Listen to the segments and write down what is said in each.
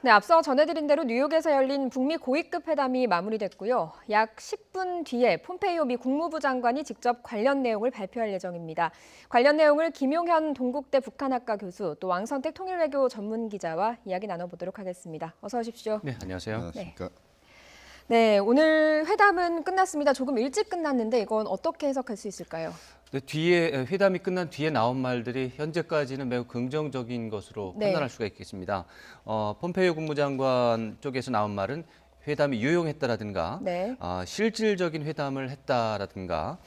네, 앞서 전해드린 대로 뉴욕에서 열린 북미 고위급 회담이 마무리됐고요. 약 10분 뒤에 폼페이오 미 국무부 장관이 직접 관련 내용을 발표할 예정입니다. 관련 내용을 김용현 동국대 북한학과 교수, 또 왕선택 통일외교 전문기자와 이야기 나눠보도록 하겠습니다. 어서 오십시오. 네, 안녕하세요. 안녕하십니까. 네, 오늘 회담은 끝났습니다. 조금 일찍 끝났는데 이건 어떻게 해석할 수 있을까요? 뒤에 회담이 끝난 뒤에 나온 말들이 현재까지는 매우 긍정적인 것으로 네. 판단할 수가 있겠습니다. 폼페이오 국무장관 쪽에서 나온 말은 회담이 유용했다라든가 네. 실질적인 회담을 했다라든가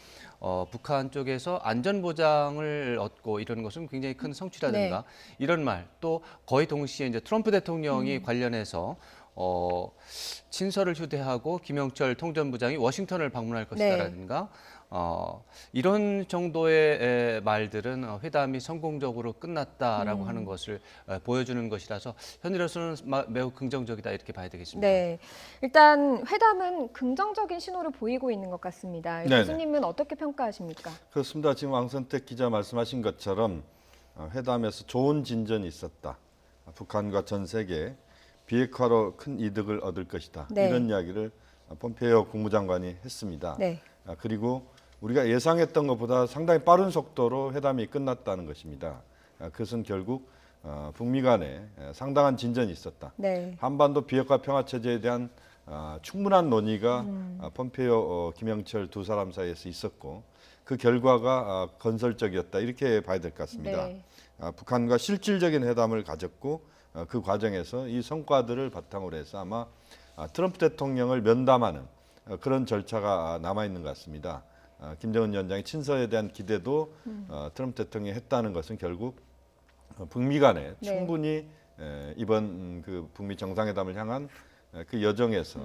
북한 쪽에서 안전 보장을 얻고 이런 것은 굉장히 큰 성취라든가 이런 말, 또 거의 동시에 이제 트럼프 대통령이 관련해서 친서를 휴대하고 김영철 통전부장이 워싱턴을 방문할 것이다라든가 이런 정도의 말들은 회담이 성공적으로 끝났다라고 하는 것을 보여주는 것이라서 현재로서는 매우 긍정적이다 이렇게 봐야 되겠습니다. 네, 일단 회담은 긍정적인 신호를 보이고 있는 것 같습니다. 네네. 교수님은 어떻게 평가하십니까? 그렇습니다. 지금 왕선택 기자 말씀하신 것처럼 회담에서 좋은 진전이 있었다. 북한과 전 세계 비핵화로 큰 이득을 얻을 것이다. 네. 이런 이야기를 폼페이오 국무장관이 했습니다. 네. 그리고 우리가 예상했던 것보다 상당히 빠른 속도로 회담이 끝났다는 것입니다. 그것은 결국 북미 간에 상당한 진전이 있었다. 네. 한반도 비핵화 평화 체제에 대한 충분한 논의가 폼페이오, 김영철 두 사람 사이에서 있었고 그 결과가 건설적이었다 이렇게 봐야 될 것 같습니다. 네. 북한과 실질적인 회담을 가졌고 그 과정에서 이 성과들을 바탕으로 해서 아마 트럼프 대통령을 면담하는 그런 절차가 남아 있는 것 같습니다. 김정은 위원장의 친서에 대한 기대도 트럼프 대통령이 했다는 것은 결국 북미 간에 네. 충분히 이번 그 북미 정상회담을 향한 그 여정에서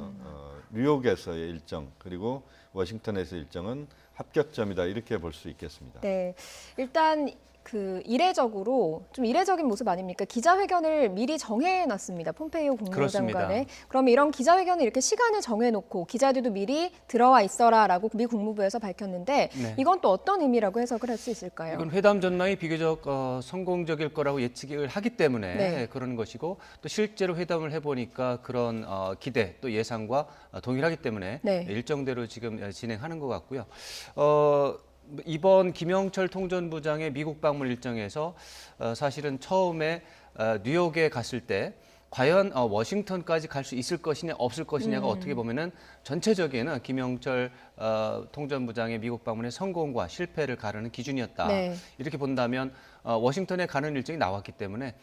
뉴욕에서의 일정 그리고 워싱턴에서의 일정은 합격점이다 이렇게 볼 수 있겠습니다. 네, 일단 그 이례적으로 좀 이례적인 모습 아닙니까? 기자회견을 미리 정해놨습니다. 폼페이오 국무장관의. 그럼 이런 기자회견을 이렇게 시간을 정해놓고 기자들도 미리 들어와 있어라라고 미 국무부에서 밝혔는데 네. 이건 또 어떤 의미라고 해석을 할 수 있을까요? 이건 회담 전망이 비교적 성공적일 거라고 예측을 하기 때문에 네. 그런 것이고 또 실제로 회담을 해보니까 그런 기대 또 예상과 동일하기 때문에 네. 일정대로 지금 진행하는 것 같고요. 이번 김영철 통전부장의 미국 방문 일정에서 사실은 처음에 뉴욕에 갔을 때 과연 워싱턴까지 갈 수 있을 것이냐 없을 것이냐가 어떻게 보면은 전체적인 김영철 통전부장의 미국 방문의 성공과 실패를 가르는 기준이었다. 네. 이렇게 본다면 워싱턴에 가는 일정이 나왔기 때문에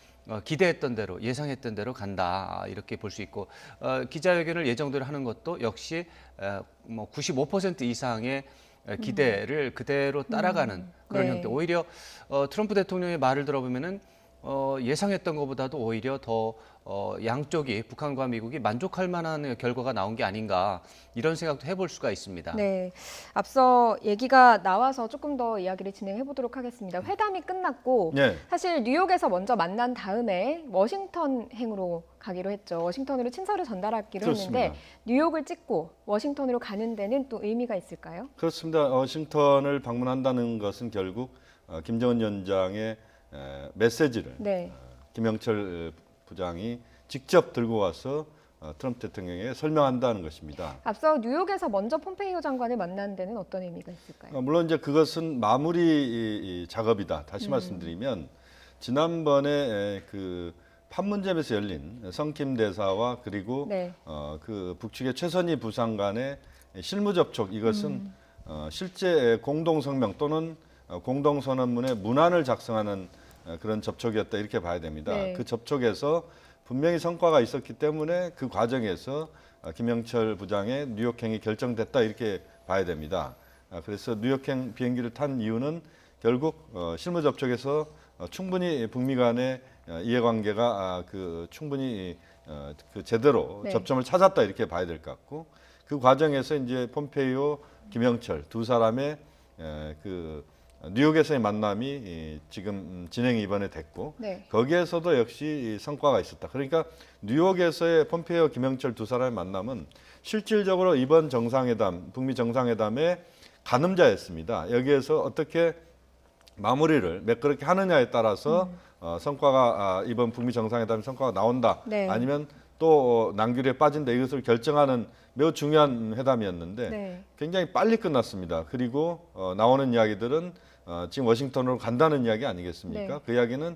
기대했던 대로 예상했던 대로 간다 이렇게 볼 수 있고 기자회견을 예정대로 하는 것도 역시 뭐 95% 이상의 기대를 그대로 따라가는 그런 네. 형태. 오히려 트럼프 대통령의 말을 들어보면은 예상했던 것보다도 오히려 더 양쪽이 북한과 미국이 만족할 만한 결과가 나온 게 아닌가 이런 생각도 해볼 수가 있습니다. 네, 앞서 얘기가 나와서 조금 더 이야기를 진행해 보도록 하겠습니다. 회담이 끝났고 네. 사실 뉴욕에서 먼저 만난 다음에 워싱턴행으로 가기로 했죠. 워싱턴으로 친서를 전달하기로 그렇습니다. 했는데 뉴욕을 찍고 워싱턴으로 가는 데는 또 의미가 있을까요? 그렇습니다. 워싱턴을 방문한다는 것은 결국 김정은 위원장의 메시지를 네. 김영철 부장이 직접 들고 와서 트럼프 대통령에게 설명한다는 것입니다. 앞서 뉴욕에서 먼저 폼페이오 장관을 만난 데는 어떤 의미가 있을까요? 물론 이제 그것은 마무리 작업이다. 다시 말씀드리면 지난번에 그 판문점에서 열린 성킴 대사와 그리고 네. 그 북측의 최선희 부상 간의 실무 접촉 이것은 실제 공동 성명 또는 공동 선언문의 문안을 작성하는 그런 접촉이었다 이렇게 봐야 됩니다. 네. 그 접촉에서 분명히 성과가 있었기 때문에 그 과정에서 김영철 부장의 뉴욕행이 결정됐다 이렇게 봐야 됩니다. 그래서 뉴욕행 비행기를 탄 이유는 결국 실무 접촉에서 충분히 북미 간의 이해관계가 충분히 그 제대로 네. 접점을 찾았다 이렇게 봐야 될 것 같고 그 과정에서 이제 폼페이오, 김영철 두 사람의 그 뉴욕에서의 만남이 지금 진행이 이번에 됐고 네. 거기에서도 역시 성과가 있었다. 그러니까 뉴욕에서의 폼페이오, 김영철 두 사람의 만남은 실질적으로 이번 정상회담, 북미 정상회담의 가늠자였습니다. 여기에서 어떻게 마무리를 매끄럽게 하느냐에 따라서 성과가 이번 북미 정상회담 성과가 나온다. 네. 아니면 또 난규리에 빠진다. 이것을 결정하는 매우 중요한 회담이었는데 네. 굉장히 빨리 끝났습니다. 그리고 나오는 이야기들은 지금 워싱턴으로 간다는 이야기 아니겠습니까? 네. 그 이야기는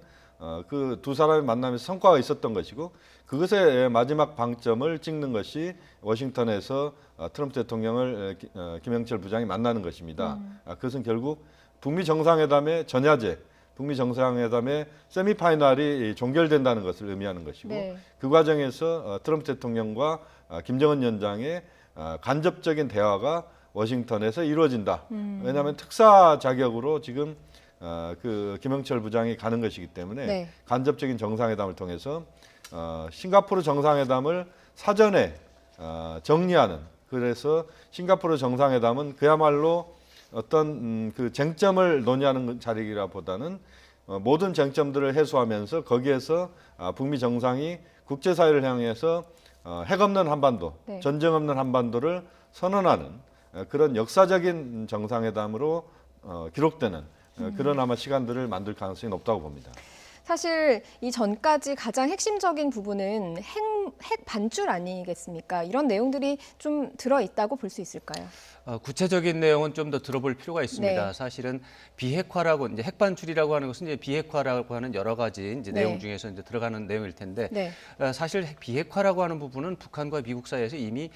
그 두 사람의 만남에서 성과가 있었던 것이고 그것의 마지막 방점을 찍는 것이 워싱턴에서 트럼프 대통령을 김영철 부장이 만나는 것입니다. 그것은 결국 북미 정상회담의 전야제, 북미 정상회담의 세미파이널이 종결된다는 것을 의미하는 것이고 네. 그 과정에서 트럼프 대통령과 김정은 위원장의 간접적인 대화가 워싱턴에서 이루어진다. 왜냐하면 특사 자격으로 지금 그 김영철 부장이 가는 것이기 때문에 네. 간접적인 정상회담을 통해서 싱가포르 정상회담을 사전에 정리하는, 그래서 싱가포르 정상회담은 그야말로 어떤 그 쟁점을 논의하는 자리라보다는 모든 쟁점들을 해소하면서 거기에서 북미 정상이 국제사회를 향해서 핵 없는 한반도, 네. 전쟁 없는 한반도를 선언하는 그런 역사적인 정상회담으로 기록되는 그런 아마 시간들을 만들 가능성이 높다고 봅니다. 사실 이 전까지 가장 핵심적인 부분은 핵 반출 아니겠습니까? 이런 내용들이 좀 들어있다고 볼 수 있을까요? 구체적인 내용은 좀 더 들어볼 필요가 있습니다. 네. 사실은 비핵화라고 이제 핵반출이라고 하는 것은 이제 비핵화라고 하는 여러 가지 이제 네. 내용 중에서 이제 들어가는 내용일 텐데 네. 사실 비핵화라고 하는 부분은 북한과 미국 사이에서 이미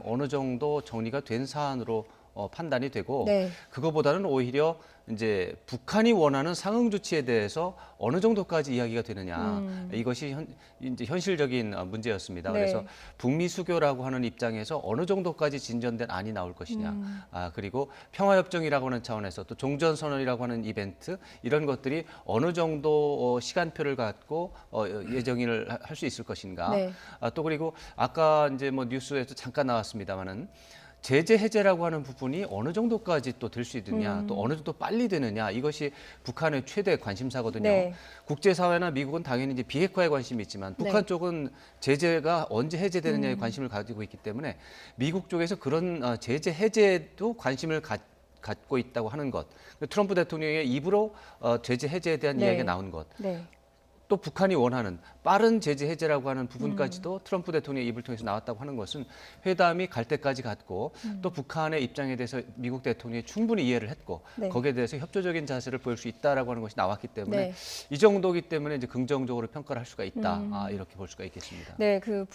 어느 정도 정리가 된 사안으로 판단이 되고 네. 그거보다는 오히려 이제 북한이 원하는 상응 조치에 대해서 어느 정도까지 이야기가 되느냐 이것이 이제 현실적인 문제였습니다. 네. 그래서 북미 수교라고 하는 입장에서 어느 정도까지 진전된 안이 나올 것이냐, 그리고 평화협정이라고 하는 차원에서 또 종전선언이라고 하는 이벤트 이런 것들이 어느 정도 시간표를 갖고 예정을 할 수 있을 것인가. 네. 또 그리고 아까 이제 뭐 뉴스에서 잠깐 나왔습니다마는. 제재 해제라고 하는 부분이 어느 정도까지 또 될 수 있느냐, 또 어느 정도 빨리 되느냐, 이것이 북한의 최대 관심사거든요. 네. 국제사회나 미국은 당연히 이제 비핵화에 관심이 있지만 북한 네. 쪽은 제재가 언제 해제되느냐에 관심을 가지고 있기 때문에 미국 쪽에서 그런 제재 해제도 관심을 갖고 있다고 하는 것, 트럼프 대통령의 입으로 제재 해제에 대한 네. 이야기가 나온 것. 네. 또 북한이 원하는 빠른 제재 해제라고 하는 부분까지도 트럼프 대통령의 입을 통해서 나왔다고 하는 것은 회담이 갈 때까지 갔고 또 북한의 입장에 대해서 미국 대통령이 충분히 이해를 했고 네. 거기에 대해서 협조적인 자세를 보일 수 있다라고 하는 것이 나왔기 때문에 네. 이 정도이기 때문에 이제 긍정적으로 평가를 할 수가 있다. 이렇게 볼 수가 있겠습니다. 네, 그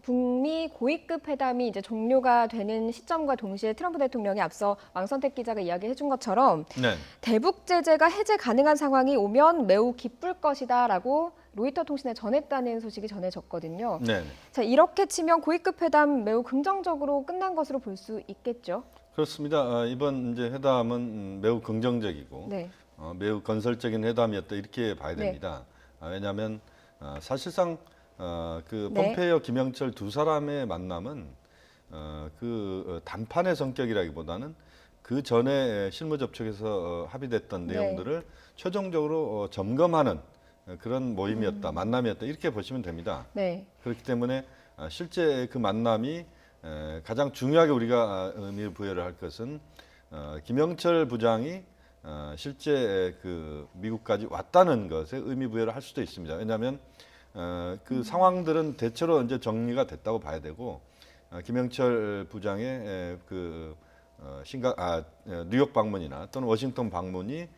북미 고위급 회담이 이제 종료가 되는 시점과 동시에 트럼프 대통령이 앞서 왕선택 기자가 이야기해 준 것처럼 네. 대북 제재가 해제 가능한 상황이 오면 매우 기쁠 것이다라고 로이터 통신에 전했다는 소식이 전해졌거든요. 네. 자, 이렇게 치면 고위급 회담 매우 긍정적으로 끝난 것으로 볼 수 있겠죠. 그렇습니다. 이번 이제 회담은 매우 긍정적이고 네. 매우 건설적인 회담이었다 이렇게 봐야 네. 됩니다. 왜냐하면 사실상 그 네. 폼페이오, 김영철 두 사람의 만남은 그 단판의 성격이라기보다는 그 전에 실무 접촉에서 합의됐던 네. 내용들을 최종적으로 점검하는 그런 모임이었다, 만남이었다 이렇게 보시면 됩니다. 네. 그렇기 때문에 실제 그 만남이 가장 중요하게 우리가 의미를 부여를 할 것은 김영철 부장이 실제 그 미국까지 왔다는 것에 의미 부여를 할 수도 있습니다. 왜냐하면 그 상황들은 대체로 이제 정리가 됐다고 봐야 되고 김영철 부장의 그 뉴욕 방문이나 또는 워싱턴 방문이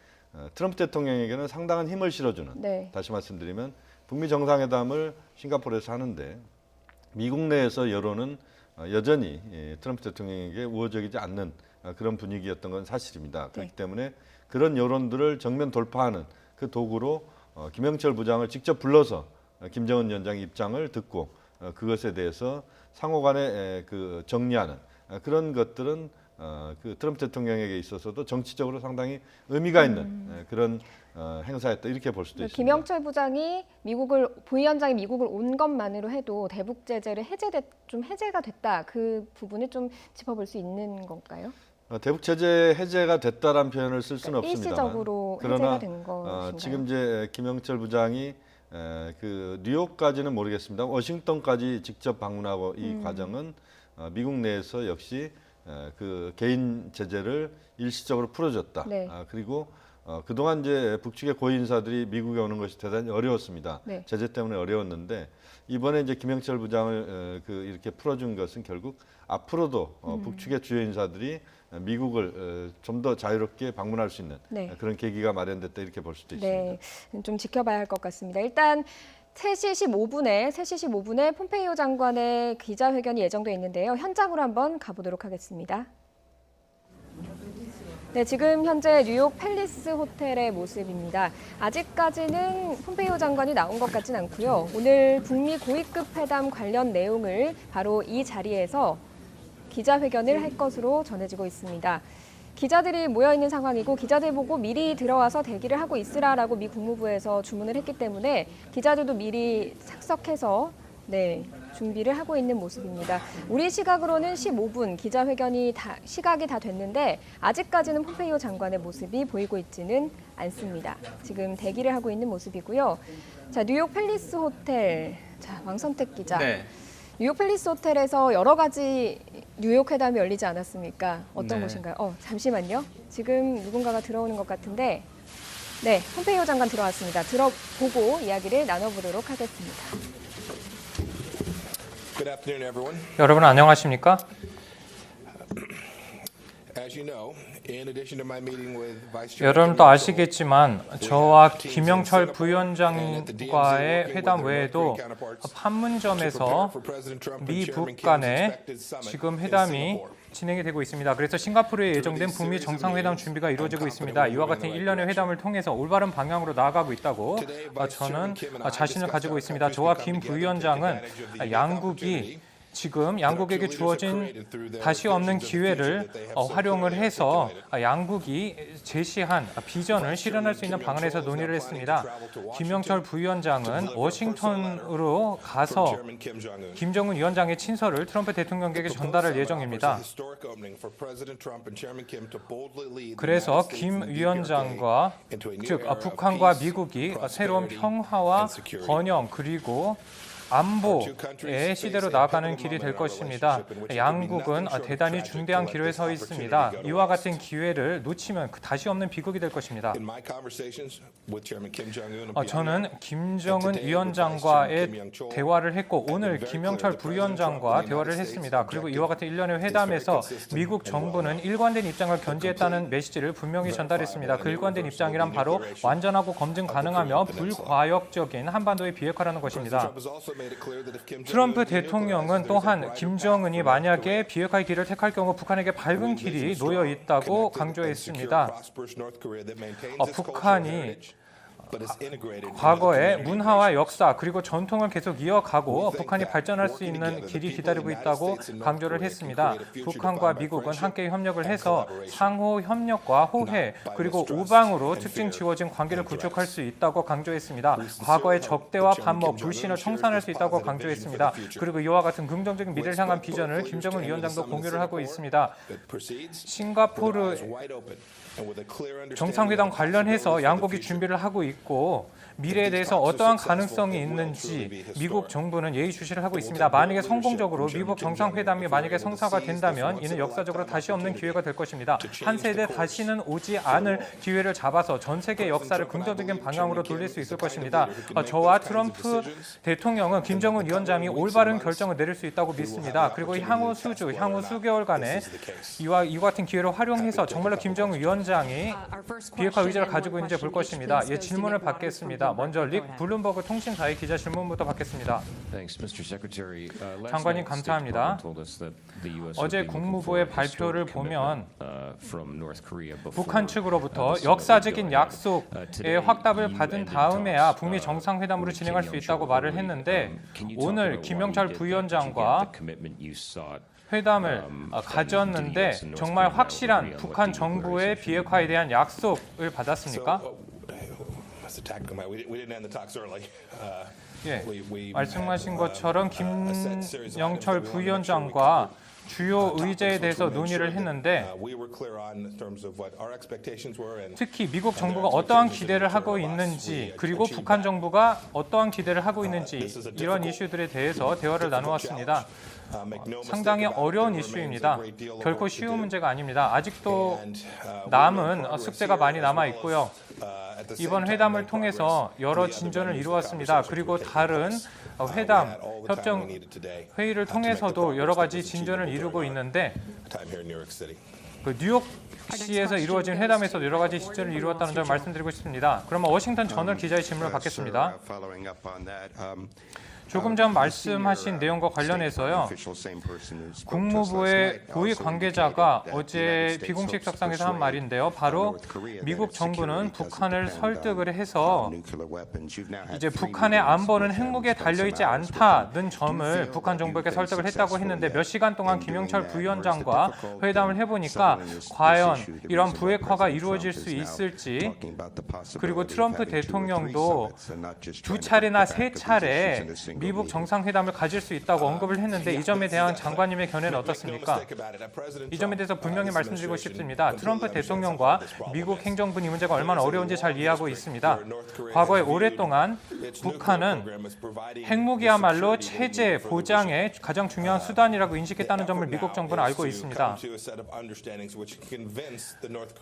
트럼프 대통령에게는 상당한 힘을 실어주는, 네. 다시 말씀드리면 북미 정상회담을 싱가포르에서 하는데 미국 내에서 여론은 여전히 트럼프 대통령에게 우호적이지 않는 그런 분위기였던 건 사실입니다. 그렇기 네. 때문에 그런 여론들을 정면 돌파하는 그 도구로 김영철 부장을 직접 불러서 김정은 위원장의 입장을 듣고 그것에 대해서 상호간에 그 정리하는 그런 것들은 그 트럼프 대통령에게 있어서도 정치적으로 상당히 의미가 있는 그런 행사였다 이렇게 볼 수도 있습니다. 김영철 부장이 부위원장이 미국을 온 것만으로 해도 대북 제재를 해제가 됐다. 그 부분을 좀 짚어볼 수 있는 건가요? 대북 제재 해제가 됐다라는 표현을 쓸 수는 그러니까 없습니다만 일시적으로 그러나 해제가 된 것인가요? 지금 이제 김영철 부장이 그 뉴욕까지는 모르겠습니다. 워싱턴까지 직접 방문하고 이 과정은 미국 내에서 역시 그 개인 제재를 일시적으로 풀어줬다. 네. 그리고 그동안 이제 북측의 고위 인사들이 미국에 오는 것이 대단히 어려웠습니다. 네. 제재 때문에 어려웠는데 이번에 이제 김영철 부장을 이렇게 풀어준 것은 결국 앞으로도 북측의 주요 인사들이 미국을 좀 더 자유롭게 방문할 수 있는 네. 그런 계기가 마련됐다 이렇게 볼 수도 있습니다. 네, 좀 지켜봐야 할 것 같습니다. 일단 3시 15분에 폼페이오 장관의 기자회견이 예정돼 있는데요. 현장으로 한번 가보도록 하겠습니다. 네, 지금 현재 뉴욕 팰리스 호텔의 모습입니다. 아직까지는 폼페이오 장관이 나온 것 같진 않고요. 오늘 북미 고위급 회담 관련 내용을 바로 이 자리에서 기자회견을 할 것으로 전해지고 있습니다. 기자들이 모여있는 상황이고 기자들 보고 미리 들어와서 대기를 하고 있으라라고 미 국무부에서 주문을 했기 때문에 기자들도 미리 착석해서 준비를 하고 있는 모습입니다. 우리 시각으로는 15분 기자회견이 시각이 다 됐는데 아직까지는 폼페이오 장관의 모습이 보이고 있지는 않습니다. 지금 대기를 하고 있는 모습이고요. 자, 뉴욕 팰리스 호텔. 자, 왕선택 기자. 네. 뉴욕 팰리스 호텔에서 여러 가지 뉴욕 회담이 열리지 않았습니까? 어떤 네. 곳인가요? 잠시만요. 지금 누군가가 들어오는 것 같은데 네, 폼페이오 장관 들어왔습니다. 들어보고 이야기를 나눠보도록 하겠습니다. Good afternoon, everyone. 여러분 안녕하십니까? As you know, in addition to my meeting with Vice Chair 여러분도 Kim 아시겠지만 저와 김영철 부위원장과의 회담 외에도 판문점에서 미북 간의 지금 회담이 진행이 되고 있습니다. 그래서 싱가포르에 예정된 북미 정상회담 준비가 이루어지고 있습니다. 이와 같은 일련의 회담을 통해서 올바른 방향으로 나아가고 있다고 저는 자신을 가지고 있습니다. 저와 김 부위원장은 양국이 지금 양국에게 주어진 다시 없는 기회를 활용을 해서 양국이 제시한 비전을 실현할 수 있는 방안에서 논의를 했습니다. 김영철 부위원장은 워싱턴으로 가서 김정은 위원장의 친서를 트럼프 대통령에게 전달할 예정입니다. 그래서 김 위원장과 즉 북한과 미국이 새로운 평화와 번영 그리고 안보의 시대로 나아가는 길이 될 것입니다. 양국은 대단히 중대한 기로에 서 있습니다. 이와 같은 기회를 놓치면 다시 없는 비극이 될 것입니다. 저는 김정은 위원장과의 대화를 했고 오늘 김영철 부위원장과 대화를 했습니다. 그리고 이와 같은 일련의 회담에서 미국 정부는 일관된 입장을 견지했다는 메시지를 분명히 전달했습니다. 그 일관된 입장이란 바로 완전하고 검증 가능하며 불과역적인 한반도의 비핵화라는 것입니다. 트럼프 대통령은 또한 김정은이 만약에 비핵화의 길을 택할 경우 북한에게 밝은 길이 놓여 있다고 강조했습니다. 북한이 과거의 문화와 역사 그리고 전통을 계속 이어가고 북한이 발전할 수 있는 길이 기다리고 있다고 강조를 했습니다. 북한과 미국은 함께 협력을 해서 상호 협력과 호혜 그리고 우방으로 특징 지워진 관계를 구축할 수 있다고 강조했습니다. 과거의 적대와 반목, 불신을 청산할 수 있다고 강조했습니다. 그리고 이와 같은 긍정적인 미래를 향한 비전을 김정은 위원장도 공유를 하고 있습니다. 싱가포르 정상회담 관련해서 양국이 준비를 하고 있고 미래에 대해서 어떠한 가능성이 있는지 미국 정부는 예의주시를 하고 있습니다. 만약에 성공적으로 미국 정상회담이 만약에 성사가 된다면 이는 역사적으로 다시 없는 기회가 될 것입니다. 한 세대 다시는 오지 않을 기회를 잡아서 전 세계 역사를 긍정적인 방향으로 돌릴 수 있을 것입니다. 저와 트럼프 대통령은 김정은 위원장이 올바른 결정을 내릴 수 있다고 믿습니다. 그리고 향후 수개월간에 이와 같은 기회를 활용해서 정말로 김정은 위원장이 비핵화 의지를 가지고 있는지 볼 것입니다. 질문을 받겠습니다. 먼저 릭 블룸버그 통신사의 기자 질문부터 받겠습니다. 장관님 감사합니다. 어제 국무부의 발표를 보면 북한 측으로부터 역사적인 약속의 확답을 받은 다음에야 북미 정상회담으로 진행할 수 있다고 말을 했는데 오늘 김영철 부위원장과 회담을 가졌는데 정말 확실한 북한 정부의 비핵화에 대한 약속을 받았습니까? 말씀하신 것처럼 김영철 부위원장과 주요 의제에 대해서 논의를 했는데 특히 미국 정부가 어떠한 기대를 하고 있는지 그리고 북한 정부가 어떠한 기대를 하고 있는지 이런 이슈들에 대해서 대화를 나누었습니다. 상당히 어려운 이슈입니다. 결코 쉬운 문제가 아닙니다. 아직도 남은 숙제가 많이 남아 있고요. 이번 회담을 통해서 여러 진전을 이루었습니다. 그리고 다른 회담, 협정 회의를 통해서도 여러 가지 진전을 이루고 있는데 그 뉴욕시에서 이루어진 회담에서도 여러 가지 진전을 이루었다는 점을 말씀드리고 싶습니다. 그러면 워싱턴 저널 기자의 질문을 받겠습니다. 조금 전 말씀하신 내용과 관련해서요. 국무부의 고위 관계자가 어제 비공식 석상에서 한 말인데요. 바로 미국 정부는 북한을 설득을 해서 이제 북한의 안보는 핵무기에 달려있지 않다는 점을 북한 정부에게 설득을 했다고 했는데 몇 시간 동안 김영철 부위원장과 회담을 해보니까 과연 이런 부핵화가 이루어질 수 있을지 그리고 트럼프 대통령도 2차례나 3차례 미국 정상회담을 가질 수 있다고 언급을 했는데 이 점에 대한 장관님의 견해는 어떻습니까? 이 점에 대해서 분명히 말씀드리고 싶습니다. 트럼프 대통령과 미국 행정부는 이 문제가 얼마나 어려운지 잘 이해하고 있습니다. 과거에 오랫동안 북한은 핵무기야말로 체제 보장의 가장 중요한 수단이라고 인식했다는 점을 미국 정부는 알고 있습니다.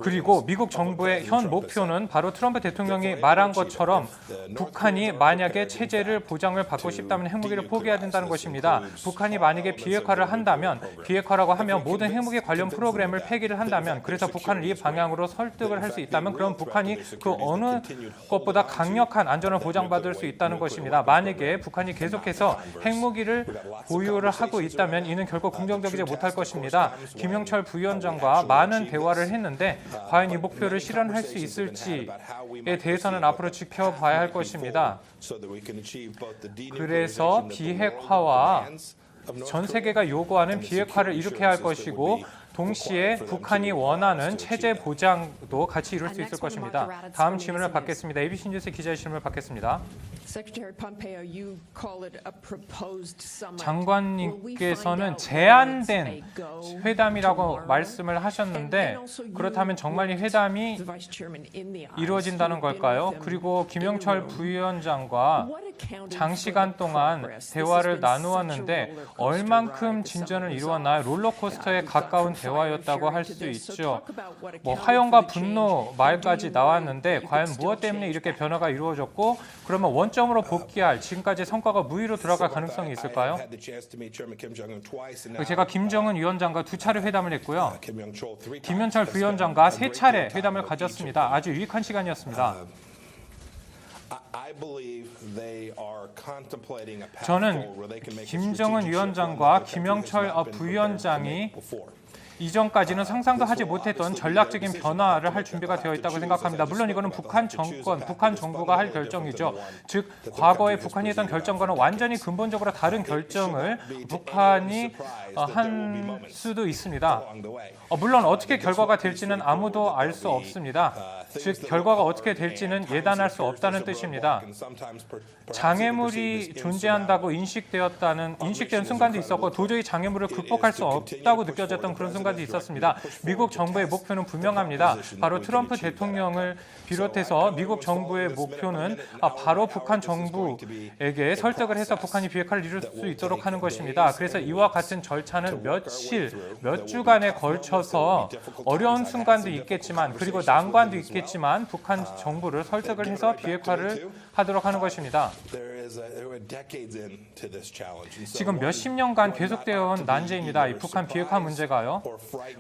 그리고 미국 정부의 현 목표는 바로 트럼프 대통령이 말한 것처럼 북한이 만약에 체제를 보장을 받고 싶다면 핵무기를 포기해야 된다는 것입니다. 북한이 만약에 비핵화를 한다면 비핵화라고 하면 모든 핵무기 관련 프로그램을 폐기를 한다면 그래서 북한을 이 방향으로 설득을 할 수 있다면 그럼 북한이 그 어느 것보다 강력한 안전을 보장받을 수 있다는 것입니다. 만약에 북한이 계속해서 핵무기를 보유를 하고 있다면 이는 결코 긍정적이지 못할 것입니다. 김영철 부위원장과 많은 대화를 했는데 과연 이 목표를 실현할 수 있을지에 대해서는 앞으로 지켜봐야 할 것입니다. 그래서 비핵화와 전 세계가 요구하는 비핵화를 이룩해야 할 것이고 동시에 북한이 원하는 체제 보장도 같이 이룰 수 있을 것입니다. 다음 질문을 받겠습니다. ABC 뉴스 기자의 질문을 받겠습니다. 장관님께서는 제한된 회담이라고 말씀을 하셨는데 그렇다면 정말 이 회담이 이루어진다는 걸까요? 그리고 김영철 부위원장과 장시간 동안 대화를 나누었는데 얼만큼 진전을 이루었나요? 롤러코스터에 가까운 대화였다고 할 수 있죠. 화염과 분노 말까지 나왔는데 과연 무엇 때문에 이렇게 변화가 이루어졌고 그러면 원점으로 복귀할 지금까지 성과가 무의로 들어갈 가능성이 있을까요? 제가 김정은 위원장과 2차례 회담을 했고요. 김영철 부위원장과 3차례 회담을 가졌습니다. 아주 유익한 시간이었습니다. 저는 김정은 위원장과 김영철 부위원장이 이전까지는 상상도 하지 못했던 전략적인 변화를 할 준비가 되어 있다고 생각합니다. 물론 이거는 북한 정권, 북한 정부가 할 결정이죠. 즉 과거에 북한이 했던 결정과는 완전히 근본적으로 다른 결정을 북한이 한 수도 있습니다. 물론 어떻게 결과가 될지는 아무도 알 수 없습니다. 즉 결과가 어떻게 될지는 예단할 수 없다는 뜻입니다. 장애물이 존재한다고 인식되는 순간도 있었고 도저히 장애물을 극복할 수 없다고 느껴졌던 그런 순간도 있었습니다. 미국 정부의 목표는 분명합니다. 바로 트럼프 대통령을 비롯해서 미국 정부의 목표는 바로 북한 정부에게 설득을 해서 북한이 비핵화를 이룰 수 있도록 하는 것입니다. 그래서 이와 같은 절차는 몇 주간에 걸쳐서 어려운 순간도 있겠지만 그리고 난관도 있겠지만 북한 정부를 설득을 해서 비핵화를 하도록 하는 것입니다. 지금 몇십 년간 계속되어 온 난제입니다. 이 북한 비핵화 문제가요.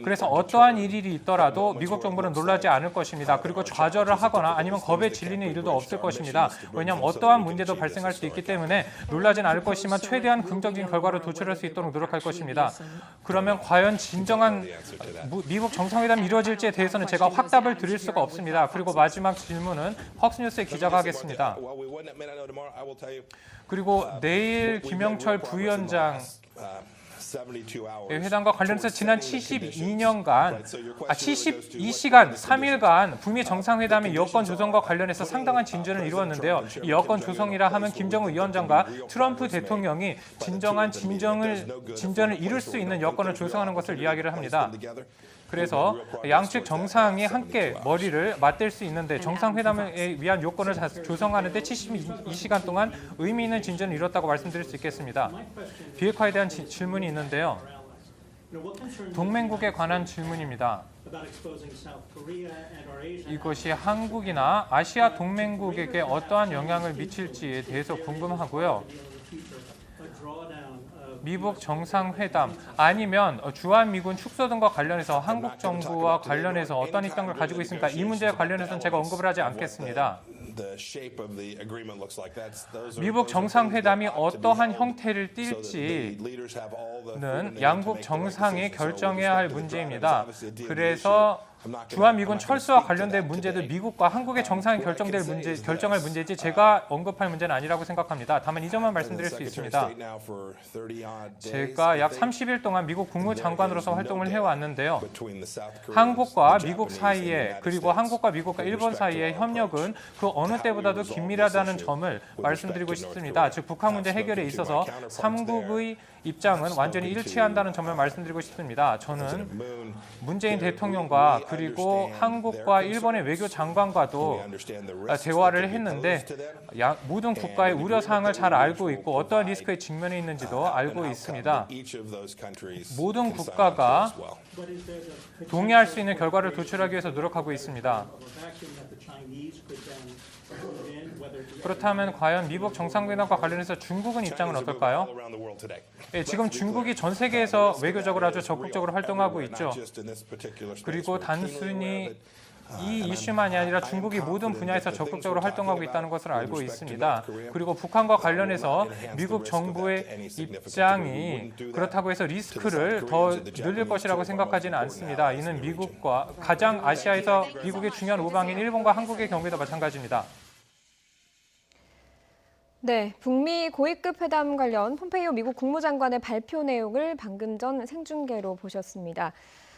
그래서 어떠한 일이 있더라도 미국 정부는 놀라지 않을 것입니다. 그리고 좌절을 하거나 아니면 겁에 질리는 일도 없을 것입니다. 왜냐하면 어떠한 문제도 발생할 수 있기 때문에 놀라진 않을 것이지만 최대한 긍정적인 결과를 도출할 수 있도록 노력할 것입니다. 그러면 과연 진정한 미국 정상회담이 이루어질지에 대해서는 제가 확답을 드릴 수가 없습니다. 그리고 마지막 질문은 퍽스뉴스의 기자가 하겠습니다. 그리고 내일 김영철 부위원장 회담과 관련해서 지난 72시간 3일간 북미 정상회담의 여건 조성과 관련해서 상당한 진전을 이루었는데요. 이 여건 조성이라 하면 김정은 위원장과 트럼프 대통령이 진정한 진전을 이룰 수 있는 여건을 조성하는 것을 이야기를 합니다. 그래서 양측 정상이 함께 머리를 맞댈 수 있는데 정상회담에 위한 요건을 조성하는 데 72시간 동안 의미 있는 진전을 이뤘다고 말씀드릴 수 있겠습니다. 비핵화에 대한 질문이 있는데요. 동맹국에 관한 질문입니다. 이것이 한국이나 아시아 동맹국에게 어떠한 영향을 미칠지에 대해서 궁금하고요. 미북 정상회담 아니면 주한미군 축소 등과 관련해서 한국 정부와 관련해서 어떤 입장을 가지고 있습니까? 이 문제에 관련해서는 제가 언급을 하지 않겠습니다. 미북 정상회담이 어떠한 형태를 띌지는 양국 정상이 결정해야 할 문제입니다. 그래서 주한미군 철수와 관련된 문제도 미국과 한국의 정상이 결정할 문제지 제가 언급할 문제는 아니라고 생각합니다. 다만 이 점만 말씀드릴 수 있습니다. 제가 약 30일 동안 미국 국무장관으로서 활동을 해왔는데요. 한국과 미국 사이에 그리고 한국과 미국과 일본 사이의 협력은 그 어느 때보다도 긴밀하다는 점을 말씀드리고 싶습니다. 즉 북한 문제 해결에 있어서 삼국의 입장은 완전히 일치한다는 점을 말씀드리고 싶습니다. 저는 문재인 대통령과 그리고 한국과 일본의 외교장관과도 대화를 했는데 모든 국가의 우려사항을 잘 알고 있고 어떠한 리스크에 직면해 있는지도 알고 있습니다. 모든 국가가 동의할 수 있는 결과를 도출하기 위해서 노력하고 있습니다. 그렇다면 과연 미북 정상회담과 관련해서 중국은 입장은 어떨까요? 지금 중국이 전 세계에서 외교적으로 아주 적극적으로 활동하고 있죠. 그리고 단순히 이 이슈만이 아니라 중국이 모든 분야에서 적극적으로 활동하고 있다는 것을 알고 있습니다. 그리고 북한과 관련해서 미국 정부의 입장이 그렇다고 해서 리스크를 더 늘릴 것이라고 생각하지는 않습니다. 이는 미국과 가장 아시아에서 미국의 중요한 우방인 일본과 한국의 경우에도 마찬가지입니다. 네, 북미 고위급 회담 관련 폼페이오 미국 국무장관의 발표 내용을 방금 전 생중계로 보셨습니다.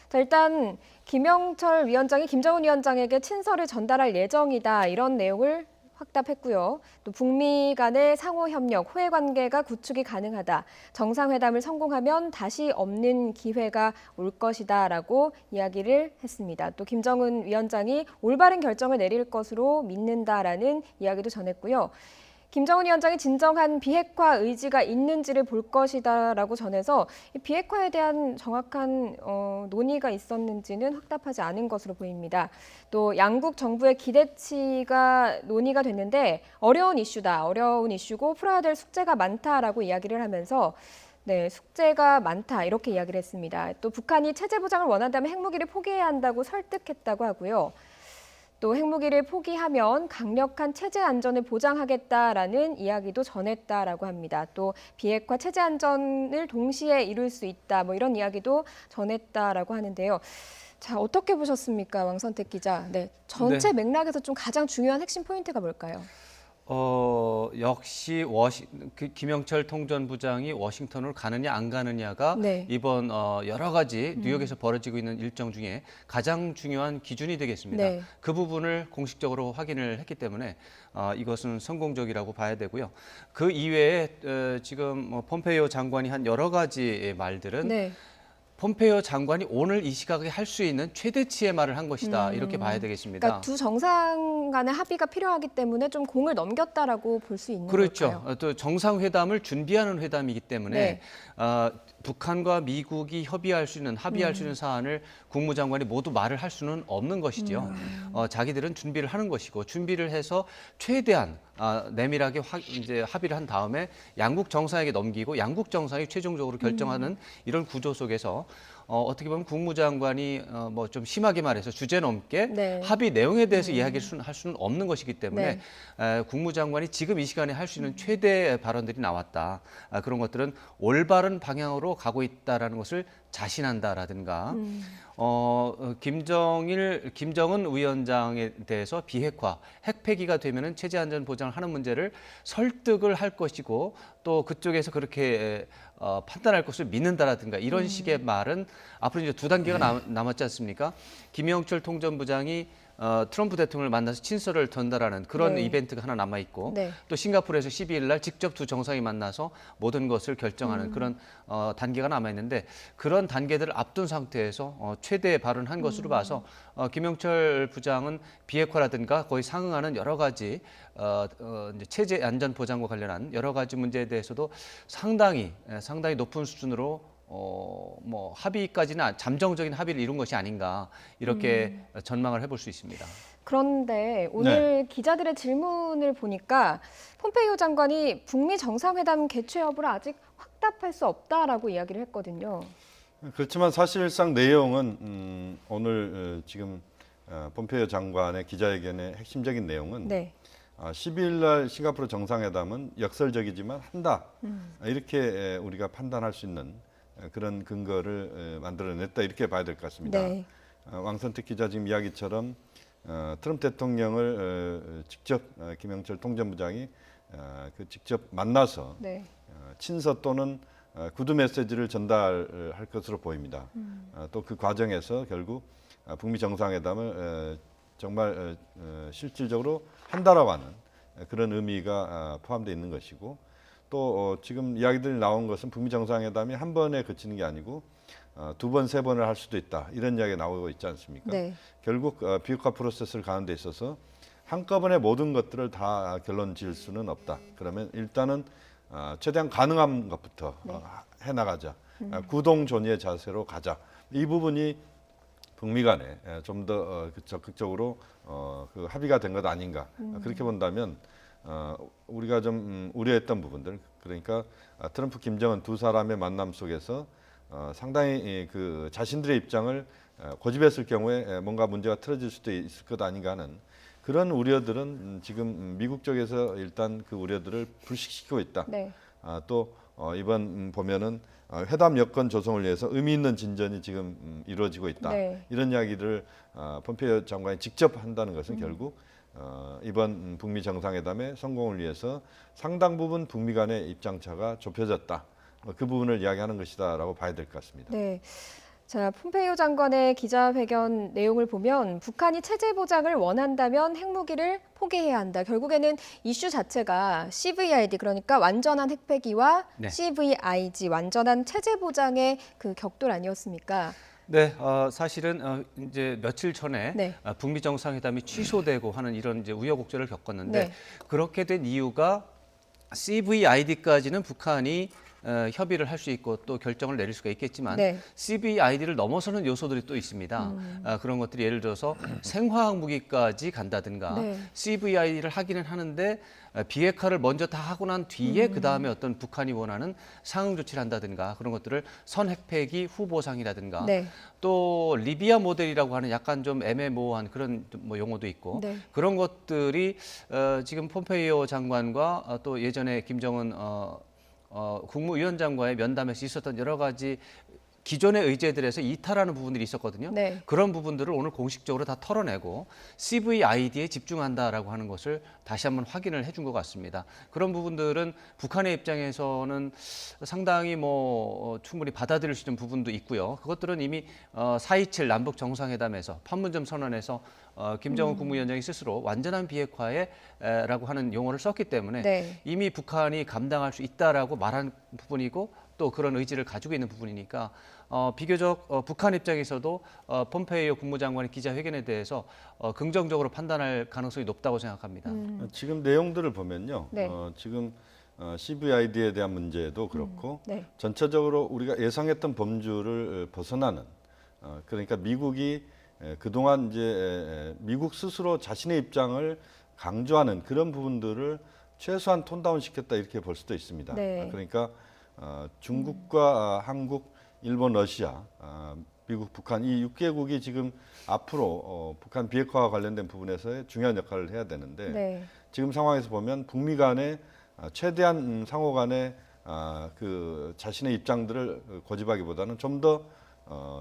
자, 일단 김영철 위원장이 김정은 위원장에게 친서를 전달할 예정이다 이런 내용을 확답했고요. 또 북미 간의 상호 협력, 호혜 관계가 구축이 가능하다. 정상회담을 성공하면 다시 없는 기회가 올 것이다라고 이야기를 했습니다. 또 김정은 위원장이 올바른 결정을 내릴 것으로 믿는다라는 이야기도 전했고요. 김정은 위원장이 진정한 비핵화 의지가 있는지를 볼 것이다라고 전해서 비핵화에 대한 정확한 논의가 있었는지는 확답하지 않은 것으로 보입니다. 또 양국 정부의 기대치가 논의가 됐는데 어려운 이슈고 풀어야 될 숙제가 많다라고 이야기를 하면서 네, 숙제가 많다 이렇게 이야기를 했습니다. 또 북한이 체제 보장을 원한다면 핵무기를 포기해야 한다고 설득했다고 하고요. 또 핵무기를 포기하면 강력한 체제 안전을 보장하겠다라는 이야기도 전했다라고 합니다. 또 비핵화 체제 안전을 동시에 이룰 수 있다 이런 이야기도 전했다라고 하는데요. 자, 어떻게 보셨습니까, 왕선택 기자? 네, 전체 맥락에서 좀 가장 중요한 핵심 포인트가 뭘까요? 역시 김영철 통전부장이 워싱턴으로 가느냐 안 가느냐가 네. 이번 여러 가지 뉴욕에서 벌어지고 있는 일정 중에 가장 중요한 기준이 되겠습니다. 네. 그 부분을 공식적으로 확인을 했기 때문에 이것은 성공적이라고 봐야 되고요. 그 이외에 지금 폼페이오 장관이 한 여러 가지 말들은 네. 폼페이오 장관이 오늘 이 시각에 할 수 있는 최대치의 말을 한 것이다. 이렇게 봐야 되겠습니다. 그러니까 두 정상 간의 합의가 필요하기 때문에 좀 공을 넘겼다라고 볼 수 있는 그렇죠. 걸까요? 또 정상회담을 준비하는 회담이기 때문에 네. 북한과 미국이 합의할 수 있는 사안을 국무장관이 모두 말을 할 수는 없는 것이죠. 자기들은 준비를 하는 것이고 준비를 해서 최대한 내밀하게 이제 합의를 한 다음에 양국 정상에게 넘기고 양국 정상이 최종적으로 결정하는 이런 구조 속에서 어떻게 보면 국무장관이 뭐 좀 심하게 말해서 주제 넘게 네. 합의 내용에 대해서 이야기를 할 수는 없는 것이기 때문에 네. 국무장관이 지금 이 시간에 할 수 있는 최대 발언들이 나왔다. 그런 것들은 올바른 방향으로 가고 있다라는 것을 자신한다라든가 김정은 위원장에 대해서 비핵화, 핵폐기가 되면은 체제 안전 보장을 하는 문제를 설득을 할 것이고 또 그쪽에서 그렇게 판단할 것을 믿는다라든가 이런 식의 말은 앞으로 이제 두 단계가 남았지 않습니까? 김영철 통전부장이 트럼프 대통령을 만나서 친서를 전달하는 그런 네. 이벤트가 하나 남아 있고 네. 또 싱가포르에서 12일 날 직접 두 정상이 만나서 모든 것을 결정하는 그런 단계가 남아 있는데 그런 단계들을 앞둔 상태에서 최대 발언한 것으로 봐서 김영철 부장은 비핵화라든가 거의 상응하는 여러 가지 이제 체제 안전 보장과 관련한 여러 가지 문제에 대해서도 상당히 높은 수준으로 뭐 합의까지는 잠정적인 합의를 이룬 것이 아닌가 이렇게 전망을 해볼 수 있습니다. 그런데 오늘 기자들의 질문을 보니까 폼페이오 장관이 북미 정상회담 개최 여부를 아직 확답할 수 없다라고 이야기를 했거든요. 그렇지만 사실상 내용은 오늘 지금 폼페이오 장관의 기자회견의 핵심적인 내용은 네. 12일 날 싱가포르 정상회담은 역설적이지만 한다. 이렇게 우리가 판단할 수 있는 그런 근거를 만들어냈다 이렇게 봐야 될 것 같습니다. 네. 왕선택 기자 지금 이야기처럼 트럼프 대통령을 직접 김영철 통전부장이 직접 만나서 네. 친서 또는 구두 메시지를 전달할 것으로 보입니다. 또 그 과정에서 결국 북미 정상회담을 정말 실질적으로 한다라고 하는 그런 의미가 포함되어 있는 것이고 또 지금 이야기들이 나온 것은 북미 정상회담이 한 번에 그치는 게 아니고 두 번, 세 번을 할 수도 있다. 이런 이야기가 나오고 있지 않습니까? 네. 결국 비핵화 프로세스를 가는 데 있어서 한꺼번에 모든 것들을 다 결론 지을 수는 없다. 그러면 일단은 최대한 가능한 것부터 해나가자. 구동존의의 자세로 가자. 이 부분이 북미 간에 좀 더 적극적으로 그 합의가 된 것 아닌가. 그렇게 본다면 우리가 좀 우려했던 부분들, 그러니까 트럼프, 김정은 두 사람의 만남 속에서 상당히 그 자신들의 입장을 고집했을 경우에 뭔가 문제가 틀어질 수도 있을 것 아닌가 하는 그런 우려들은 지금 미국 쪽에서 일단 그 우려들을 불식시키고 있다. 네. 또 이번 보면은 회담 여건 조성을 위해서 의미 있는 진전이 지금 이루어지고 있다. 네. 이런 이야기를 폼페이오 장관이 직접 한다는 것은 결국 이번 북미 정상회담의 성공을 위해서 상당 부분 북미 간의 입장차가 좁혀졌다. 그 부분을 이야기하는 것이다라고 봐야 될 것 같습니다. 네. 자, 폼페이오 장관의 기자회견 내용을 보면 북한이 체제 보장을 원한다면 핵무기를 포기해야 한다. 결국에는 이슈 자체가 CVID, 그러니까 완전한 핵폐기와 네. CVIG, 완전한 체제 보장의 그 격돌 아니었습니까? 네, 사실은 이제 며칠 전에 네. 북미 정상회담이 취소되고 하는 이런 이제 우여곡절을 겪었는데 네. 그렇게 된 이유가 CVID까지는 북한이 협의를 할 수 있고 또 결정을 내릴 수가 있겠지만 네. CVID를 넘어서는 요소들이 또 있습니다. 그런 것들이 예를 들어서 생화학 무기까지 간다든가 네. CVID를 하기는 하는데 비핵화를 먼저 다 하고 난 뒤에 그 다음에 어떤 북한이 원하는 상응 조치를 한다든가 그런 것들을 선핵폐기 후보상이라든가 네. 또 리비아 모델이라고 하는 약간 좀 애매모호한 그런 뭐 용어도 있고 네. 그런 것들이 지금 폼페이오 장관과 또 예전에 김정은 국무위원장과의 면담에서 있었던 여러 가지 기존의 의제들에서 이탈하는 부분들이 있었거든요. 네. 그런 부분들을 오늘 공식적으로 다 털어내고 CVID에 집중한다라고 하는 것을 다시 한번 확인을 해준 것 같습니다. 그런 부분들은 북한의 입장에서는 상당히 뭐 충분히 받아들일 수 있는 부분도 있고요. 그것들은 이미 4.27 남북 정상회담에서 판문점 선언에서 김정은 국무위원장이 스스로 완전한 비핵화에라고 하는 용어를 썼기 때문에 네. 이미 북한이 감당할 수 있다라고 말한 부분이고 또 그런 의지를 가지고 있는 부분이니까 비교적 북한 입장에서도 폼페이오 국무장관의 기자회견에 대해서 긍정적으로 판단할 가능성이 높다고 생각합니다. 지금 내용들을 보면요. 네. 지금 CVID에 대한 문제도 그렇고 네. 전체적으로 우리가 예상했던 범주를 벗어나는 그러니까 미국이 그동안 이제 미국 스스로 자신의 입장을 강조하는 그런 부분들을 최소한 톤다운 시켰다 이렇게 볼 수도 있습니다. 네. 그러니까 중국과 한국 일본, 러시아, 미국, 북한 이 6개국이 지금 앞으로 북한 비핵화와 관련된 부분에서의 중요한 역할을 해야 되는데 네. 지금 상황에서 보면 북미 간에 최대한 상호 간에 그 자신의 입장들을 고집하기보다는 좀 더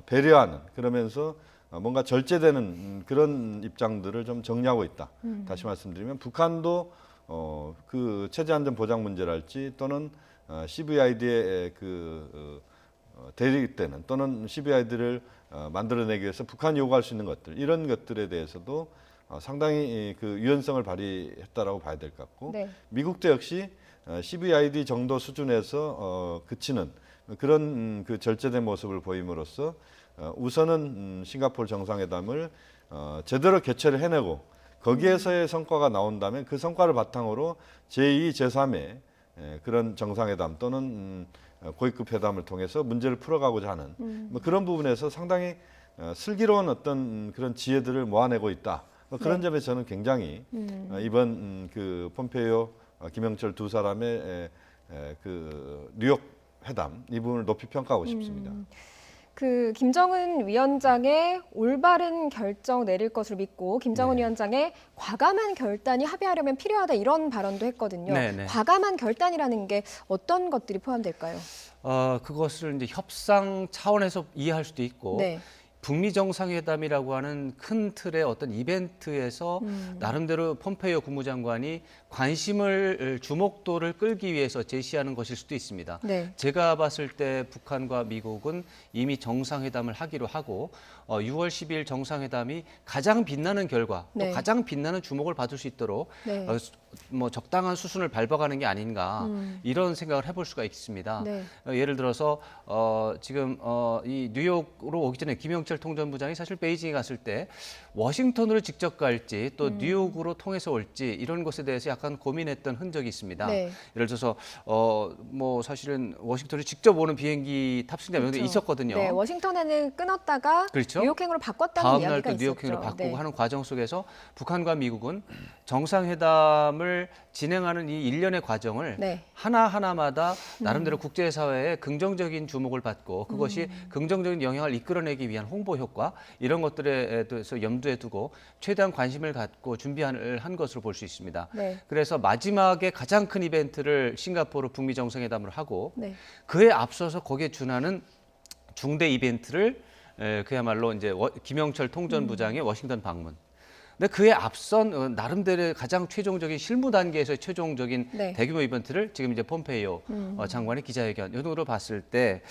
배려하는 그러면서 뭔가 절제되는 그런 입장들을 좀 정리하고 있다. 다시 말씀드리면 북한도 그 체제 안전 보장 문제랄지 또는 CVID의 대립되는 또는 CVID를 만들어내기 위해서 북한이 요구할 수 있는 것들 이런 것들에 대해서도 상당히 그 유연성을 발휘했다라고 봐야 될 것 같고 네. 미국도 역시 CVID 정도 수준에서 그치는 그런 그 절제된 모습을 보임으로써 우선은 싱가포르 정상회담을 제대로 개최를 해내고 거기에서의 성과가 나온다면 그 성과를 바탕으로 제2, 제3의 그런 정상회담 또는 고위급 회담을 통해서 문제를 풀어가고자 하는 뭐 그런 부분에서 상당히 슬기로운 어떤 그런 지혜들을 모아내고 있다. 뭐 그런 네. 점에서 저는 굉장히 이번 그 폼페이오, 김영철 두 사람의 그 뉴욕 회담 이 부분을 높이 평가하고 싶습니다. 그 김정은 위원장의 올바른 결정 내릴 것을 믿고 김정은 네. 위원장의 과감한 결단이 합의하려면 필요하다 이런 발언도 했거든요. 네, 네. 과감한 결단이라는 게 어떤 것들이 포함될까요? 그것을 이제 협상 차원에서 이해할 수도 있고 네. 북미 정상회담이라고 하는 큰 틀의 어떤 이벤트에서 나름대로 폼페이오 국무장관이 관심을 주목도를 끌기 위해서 제시하는 것일 수도 있습니다. 네. 제가 봤을 때 북한과 미국은 이미 정상회담을 하기로 하고 6월 12일 정상회담이 가장 빛나는 결과, 네. 또 가장 빛나는 주목을 받을 수 있도록 네. 뭐 적당한 수순을 밟아가는 게 아닌가 이런 생각을 해볼 수가 있습니다. 네. 예를 들어서 지금 이 뉴욕으로 오기 전에 김영철 통전부장이 사실 베이징에 갔을 때 워싱턴으로 직접 갈지 또 뉴욕으로 통해서 올지 이런 것에 대해서 약간 고민했던 흔적이 있습니다. 네. 예를 들어서 뭐 사실은 워싱턴에 직접 오는 비행기 탑승자 명단이 그렇죠. 있었거든요. 네, 워싱턴에는 끊었다가 그렇죠. 뉴욕행으로 바꿨다는 다음 날 이야기가 또 있었죠. 뉴욕행으로 바꾸고 네. 하는 과정 속에서 북한과 미국은 정상회담을 진행하는 이 일련의 과정을 네. 하나하나마다 나름대로 국제사회의 긍정적인 주목을 받고 그것이 긍정적인 영향을 이끌어내기 위한 홍보 효과 이런 것들에 대해서 염두에 두고 최대한 관심을 갖고 준비를 한 것으로 볼 수 있습니다. 네. 그래서 마지막에 가장 큰 이벤트를 싱가포르 북미 정상회담을 하고 네. 그에 앞서서 거기에 준하는 중대 이벤트를 그야말로 이제 김영철 통전부장의 워싱턴 방문. 근데 그에 앞선 나름대로 가장 최종적인 실무 단계에서의 최종적인 네. 대규모 이벤트를 지금 이제 폼페이오 장관의 기자회견 이등으로 봤을 때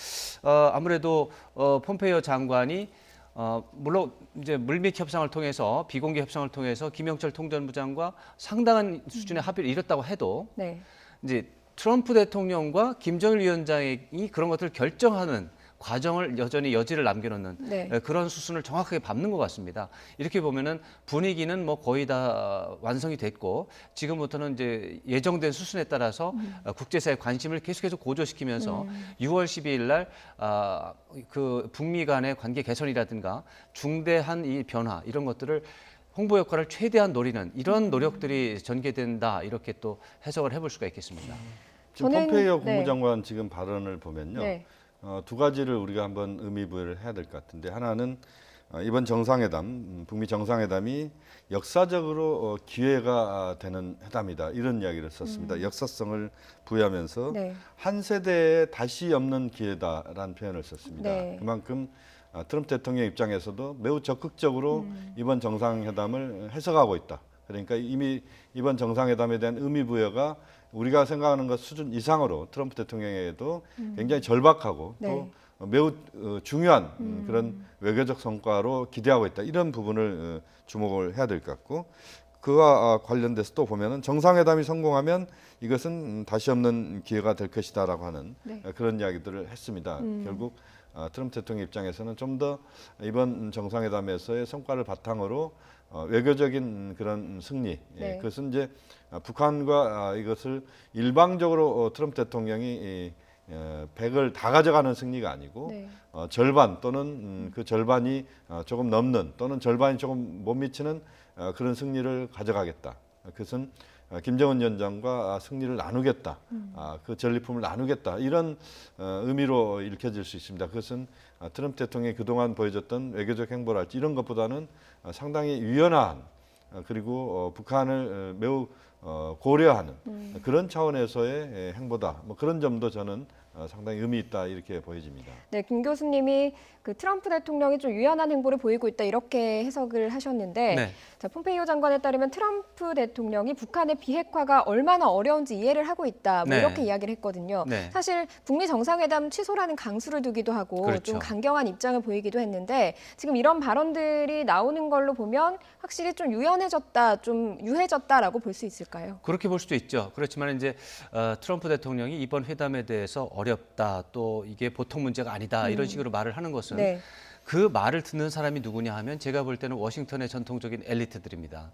아무래도 폼페이오 장관이 물론 이제 물밑 협상을 통해서 비공개 협상을 통해서 김영철 통전부장과 상당한 수준의 합의를 이뤘다고 해도 네. 이제 트럼프 대통령과 김정일 위원장이 그런 것들을 결정하는 과정을 여전히 여지를 남겨놓는 네. 그런 수순을 정확하게 밟는 것 같습니다. 이렇게 보면은 분위기는 뭐 거의 다 완성이 됐고 지금부터는 이제 예정된 수순에 따라서 국제사회 관심을 계속해서 고조시키면서 6월 12일 날 그 북미 간의 관계 개선이라든가 중대한 이 변화 이런 것들을 홍보 역할을 최대한 노리는 이런 노력들이 전개된다 이렇게 또 해석을 해볼 수가 있겠습니다. 지금 저는- 폼페이오 네. 국무장관 지금 발언을 보면요. 네. 두 가지를 우리가 한번 의미부여를 해야 될 것 같은데 하나는 이번 정상회담, 북미 정상회담이 역사적으로 기회가 되는 회담이다 이런 이야기를 썼습니다. 역사성을 부여하면서 네. 한 세대에 다시 없는 기회다라는 표현을 썼습니다. 네. 그만큼 트럼프 대통령 입장에서도 매우 적극적으로 이번 정상회담을 해석하고 있다. 그러니까 이미 이번 정상회담에 대한 의미부여가 우리가 생각하는 것 수준 이상으로 트럼프 대통령에게도 굉장히 절박하고 네. 또 매우 중요한 그런 외교적 성과로 기대하고 있다. 이런 부분을 주목을 해야 될 것 같고 그와 관련돼서 또 보면은 정상회담이 성공하면 이것은 다시 없는 기회가 될 것이다라고 하는 네. 그런 이야기들을 했습니다. 결국 트럼프 대통령 입장에서는 좀 더 이번 정상회담에서의 성과를 바탕으로 외교적인 그런 승리, 네. 그것은 이제 북한과 이것을 일방적으로 트럼프 대통령이 100을 다 가져가는 승리가 아니고 네. 절반 또는 그 절반이 조금 넘는 또는 절반이 조금 못 미치는 그런 승리를 가져가겠다. 그것은 김정은 위원장과 승리를 나누겠다, 그 전리품을 나누겠다 이런 의미로 읽혀질 수 있습니다. 그것은 트럼프 대통령이 그동안 보여줬던 외교적 행보랄지 이런 것보다는 상당히 유연한 그리고 북한을 매우 고려하는 그런 차원에서의 행보다. 뭐 그런 점도 저는 상당히 의미 있다 이렇게 보여집니다. 네, 김 교수님이 그 트럼프 대통령이 좀 유연한 행보를 보이고 있다 이렇게 해석을 하셨는데 네. 자, 폼페이오 장관에 따르면 트럼프 대통령이 북한의 비핵화가 얼마나 어려운지 이해를 하고 있다 뭐 네. 이렇게 이야기를 했거든요. 네. 사실 북미 정상회담 취소라는 강수를 두기도 하고 그렇죠. 좀 강경한 입장을 보이기도 했는데 지금 이런 발언들이 나오는 걸로 보면 확실히 좀 유연해졌다, 좀 유해졌다라고 볼 수 있을까요? 그렇게 볼 수도 있죠. 그렇지만 이제 트럼프 대통령이 이번 회담에 대해서 어렵다, 또 이게 보통 문제가 아니다 이런 식으로 말을 하는 것은 네. 그 말을 듣는 사람이 누구냐 하면 제가 볼 때는 워싱턴의 전통적인 엘리트들입니다.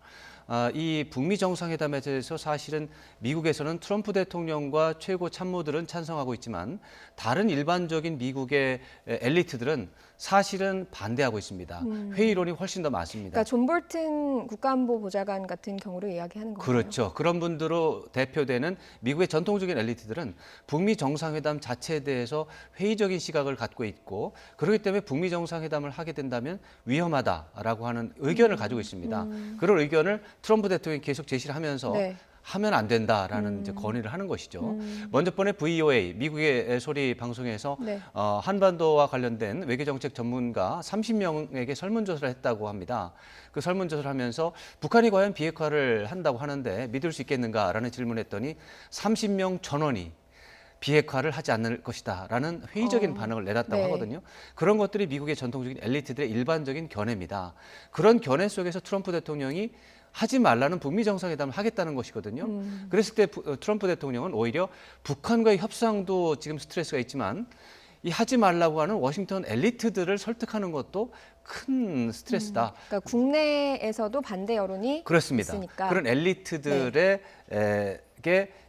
이 북미 정상회담에 대해서 사실은 미국에서는 트럼프 대통령과 최고 참모들은 찬성하고 있지만 다른 일반적인 미국의 엘리트들은 사실은 반대하고 있습니다. 회의론이 훨씬 더 많습니다. 그러니까 존 볼튼 국가안보보좌관 같은 경우를 이야기하는 거예요. 그렇죠. 그런 분들로 대표되는 미국의 전통적인 엘리트들은 북미 정상회담 자체에 대해서 회의적인 시각을 갖고 있고 그렇기 때문에 북미 정상회담을 하게 된다면 위험하다라고 하는 의견을 가지고 있습니다. 그런 의견을 트럼프 대통령이 계속 제시를 하면서 네. 하면 안 된다라는 이제 건의를 하는 것이죠. 먼저 번에 VOA 미국의 소리 방송에서 네. 한반도와 관련된 외교정책 전문가 30명에게 설문조사를 했다고 합니다. 그 설문조사를 하면서 북한이 과연 비핵화를 한다고 하는데 믿을 수 있겠는가라는 질문을 했더니 30명 전원이 비핵화를 하지 않을 것이다라는 회의적인 반응을 내놨다고 네. 하거든요. 그런 것들이 미국의 전통적인 엘리트들의 일반적인 견해입니다. 그런 견해 속에서 트럼프 대통령이 하지 말라는 북미 정상회담을 하겠다는 것이거든요. 그랬을 때 트럼프 대통령은 오히려 북한과의 협상도 지금 스트레스가 있지만 이 하지 말라고 하는 워싱턴 엘리트들을 설득하는 것도 큰 스트레스다. 그러니까 국내에서도 반대 여론이 그렇습니다. 있으니까. 그런 엘리트들에게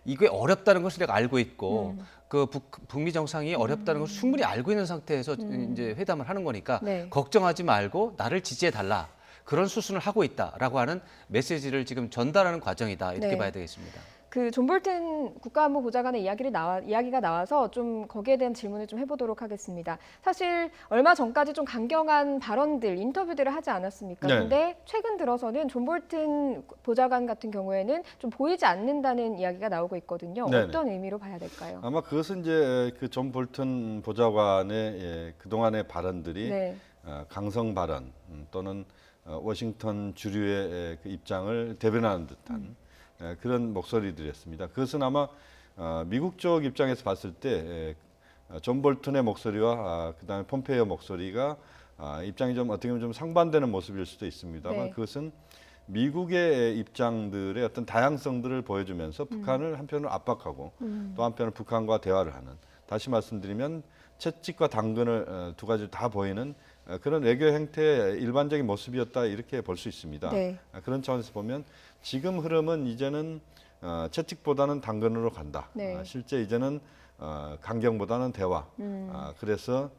이게 어렵다는 것을 내가 알고 있고 그 북미 정상이 어렵다는 것을 충분히 알고 있는 상태에서 이제 회담을 하는 거니까 네. 걱정하지 말고 나를 지지해 달라. 그런 수순을 하고 있다라고 하는 메시지를 지금 전달하는 과정이다 이렇게 네. 봐야 되겠습니다. 그 존 볼튼 국가안보보좌관의 이야기가 나와서 좀 거기에 대한 질문을 좀 해보도록 하겠습니다. 사실 얼마 전까지 좀 강경한 발언들, 인터뷰들을 하지 않았습니까? 네. 근데 최근 들어서는 존 볼튼 보좌관 같은 경우에는 좀 보이지 않는다는 이야기가 나오고 있거든요. 네네. 어떤 의미로 봐야 될까요? 아마 그것은 이제 그 존 볼튼 보좌관의 그동안의 발언들이 네. 강성 발언 또는 워싱턴 주류의 그 입장을 대변하는 듯한 그런 목소리들이었습니다. 그것은 아마 미국 쪽 입장에서 봤을 때 존 볼튼의 목소리와 그다음에 폼페이오 목소리가 입장이 좀 어떻게 보면 좀 상반되는 모습일 수도 있습니다만 네. 그것은 미국의 입장들의 어떤 다양성들을 보여주면서 북한을 한편으로 압박하고 또 한편으로 북한과 대화를 하는, 다시 말씀드리면 채찍과 당근을 두 가지를 다 보이는 그런 외교 행태의 일반적인 모습이었다 이렇게 볼 수 있습니다. 네. 그런 차원에서 보면 지금 흐름은 이제는 채찍보다는 당근으로 간다. 네. 실제 이제는 강경보다는 대화. 그래서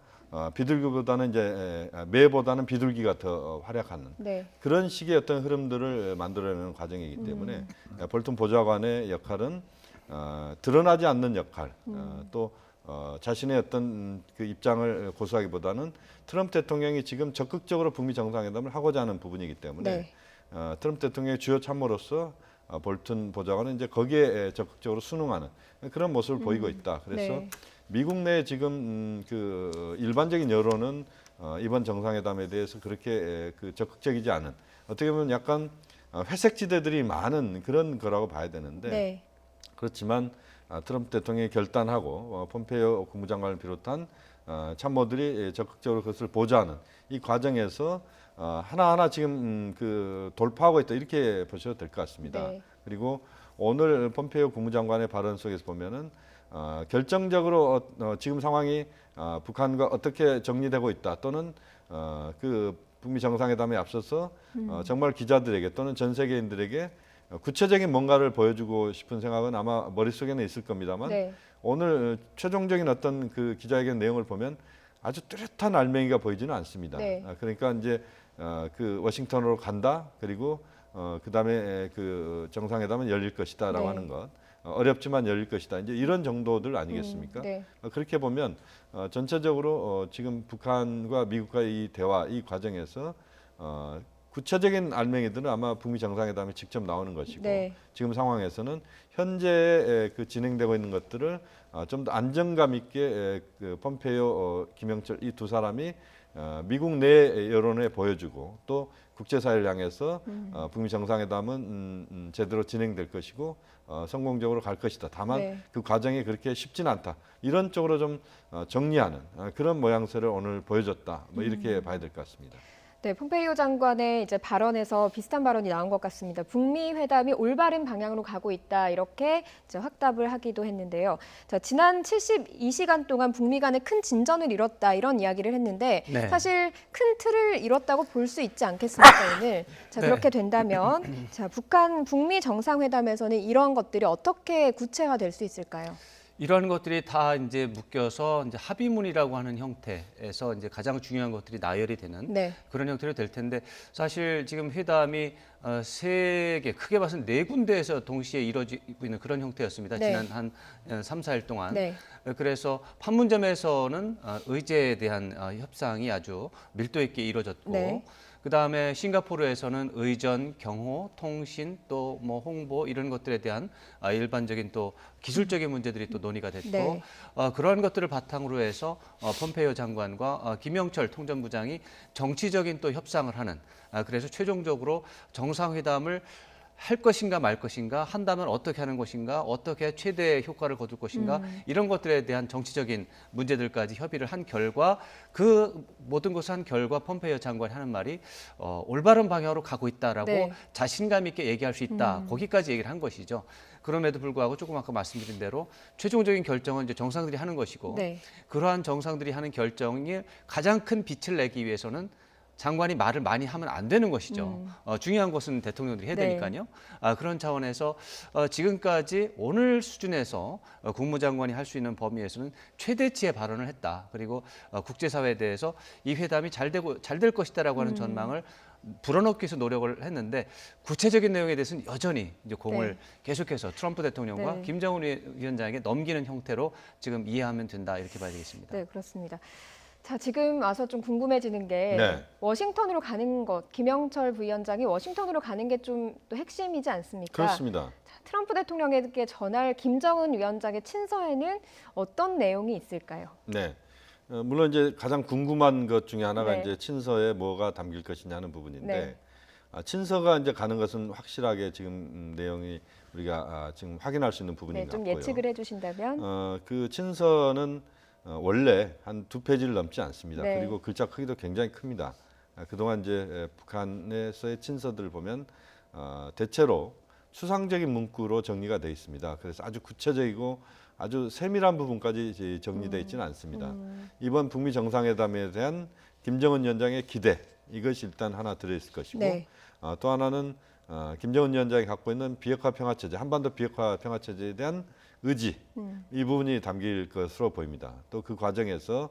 비둘기보다는 이제 매보다는 비둘기가 더 활약하는 네. 그런 식의 어떤 흐름들을 만들어내는 과정이기 때문에 볼튼 보좌관의 역할은 드러나지 않는 역할, 또 자신의 어떤 그 입장을 고수하기보다는 트럼프 대통령이 지금 적극적으로 북미 정상회담을 하고자 하는 부분이기 때문에 네. 트럼프 대통령의 주요 참모로서 볼튼 보좌관은 이제 거기에 적극적으로 순응하는 그런 모습을 보이고 있다. 그래서 네. 미국 내 지금 그 일반적인 여론은 이번 정상회담에 대해서 그렇게 그 적극적이지 않은, 어떻게 보면 약간 회색지대들이 많은 그런 거라고 봐야 되는데 네. 그렇지만 트럼프 대통령이 결단하고 폼페이오 국무장관을 비롯한 참모들이 적극적으로 그것을 보좌하는 이 과정에서 하나하나 지금 그 돌파하고 있다 이렇게 보셔도 될 것 같습니다. 네. 그리고 오늘 폼페이오 국무장관의 발언 속에서 보면은 결정적으로 지금 상황이 북한과 어떻게 정리되고 있다 또는 그 북미 정상회담에 앞서서 정말 기자들에게 또는 전 세계인들에게 구체적인 뭔가를 보여주고 싶은 생각은 아마 머릿속에는 있을 겁니다만 네. 오늘 최종적인 어떤 그 기자회견 내용을 보면 아주 뚜렷한 알맹이가 보이지는 않습니다. 네. 그러니까 이제 그 워싱턴으로 간다, 그리고 그다음에 그 정상회담은 열릴 것이다라고 네. 하는 것. 어렵지만 열릴 것이다. 이제 이런 정도들 아니겠습니까? 네. 그렇게 보면 전체적으로 지금 북한과 미국과의 이 대화, 이 과정에서 구체적인 알맹이들은 아마 북미 정상회담에 직접 나오는 것이고 네. 지금 상황에서는 현재 그 진행되고 있는 것들을 좀 더 안정감 있게 그 폼페이오, 김영철 이 두 사람이 미국 내 여론에 보여주고 또 국제사회를 향해서 북미 정상회담은 제대로 진행될 것이고 성공적으로 갈 것이다. 다만 네. 그 과정이 그렇게 쉽지는 않다. 이런 쪽으로 좀 정리하는 그런 모양새를 오늘 보여줬다. 뭐 이렇게 봐야 될 것 같습니다. 네, 폼페이오 장관의 이제 발언에서 비슷한 발언이 나온 것 같습니다. 북미 회담이 올바른 방향으로 가고 있다 이렇게 이제 확답을 하기도 했는데요. 자, 지난 72시간 동안 북미 간에 큰 진전을 이뤘다 이런 이야기를 했는데 네. 사실 큰 틀을 이뤘다고 볼 수 있지 않겠습니까 오늘? 자, 네. 그렇게 된다면 자, 북미 정상회담에서는 이런 것들이 어떻게 구체화될 수 있을까요? 이런 것들이 다 이제 묶여서 이제 합의문이라고 하는 형태에서 이제 가장 중요한 것들이 나열이 되는 네. 그런 형태로 될 텐데 사실 지금 회담이 세 개, 크게 봐서는 네 군데에서 동시에 이루어지고 있는 그런 형태였습니다. 네. 지난 한 3, 4일 동안. 네. 그래서 판문점에서는 의제에 대한 협상이 아주 밀도 있게 이루어졌고 네. 그다음에 싱가포르에서는 의전, 경호, 통신 또 뭐 홍보 이런 것들에 대한 일반적인 또 기술적인 문제들이 또 논의가 됐고 네. 그러한 것들을 바탕으로 해서 폼페이오 장관과 김영철 통전부장이 정치적인 또 협상을 하는 그래서 최종적으로 정상회담을 할 것인가 말 것인가 한다면 어떻게 하는 것인가 어떻게 최대 효과를 거둘 것인가 이런 것들에 대한 정치적인 문제들까지 협의를 한 결과 그 모든 것을 한 결과 폼페이오 장관이 하는 말이 올바른 방향으로 가고 있다라고 네. 자신감 있게 얘기할 수 있다 거기까지 얘기를 한 것이죠. 그럼에도 불구하고 조금 아까 말씀드린 대로 최종적인 결정은 이제 정상들이 하는 것이고 네. 그러한 정상들이 하는 결정이 가장 큰 빛을 내기 위해서는 장관이 말을 많이 하면 안 되는 것이죠. 중요한 것은 대통령들이 해야 네. 되니까요. 그런 차원에서 지금까지 오늘 수준에서 국무장관이 할 수 있는 범위에서는 최대치의 발언을 했다. 그리고 국제사회에 대해서 이 회담이 잘 될 것이다라고 하는 전망을 불어넣기 위해서 노력을 했는데 구체적인 내용에 대해서는 여전히 이제 공을 네. 계속해서 트럼프 대통령과 네. 김정은 위원장에게 넘기는 형태로 지금 이해하면 된다 이렇게 봐야 되겠습니다. 네, 그렇습니다. 자, 지금 와서 좀 궁금해지는 게 네. 워싱턴으로 가는 것, 김영철 부위원장이 워싱턴으로 가는 게 좀 또 핵심이지 않습니까? 그렇습니다. 자, 트럼프 대통령에게 전할 김정은 위원장의 친서에는 어떤 내용이 있을까요? 네. 물론 이제 가장 궁금한 것 중에 하나가 네. 이제 친서에 뭐가 담길 것이냐 하는 부분인데 네. 친서가 이제 가는 것은 확실하게 지금 내용이 우리가 지금 확인할 수 있는 부분인 네, 것 좀 같고요. 예측을 해주신다면 그 친서는 원래 한 2페이지를 넘지 않습니다. 네. 그리고 글자 크기도 굉장히 큽니다. 그동안 이제 북한에서의 친서들을 보면 대체로 추상적인 문구로 정리가 되어 있습니다. 그래서 아주 구체적이고 아주 세밀한 부분까지 이제 정리되어 있지는 않습니다. 이번 북미 정상회담에 대한 김정은 위원장의 기대 이것이 일단 하나 들어있을 것이고 네. 또 하나는 김정은 위원장이 갖고 있는 비핵화 평화체제, 한반도 비핵화 평화체제에 대한 의지 이 부분이 담길 것으로 보입니다. 또 그 과정에서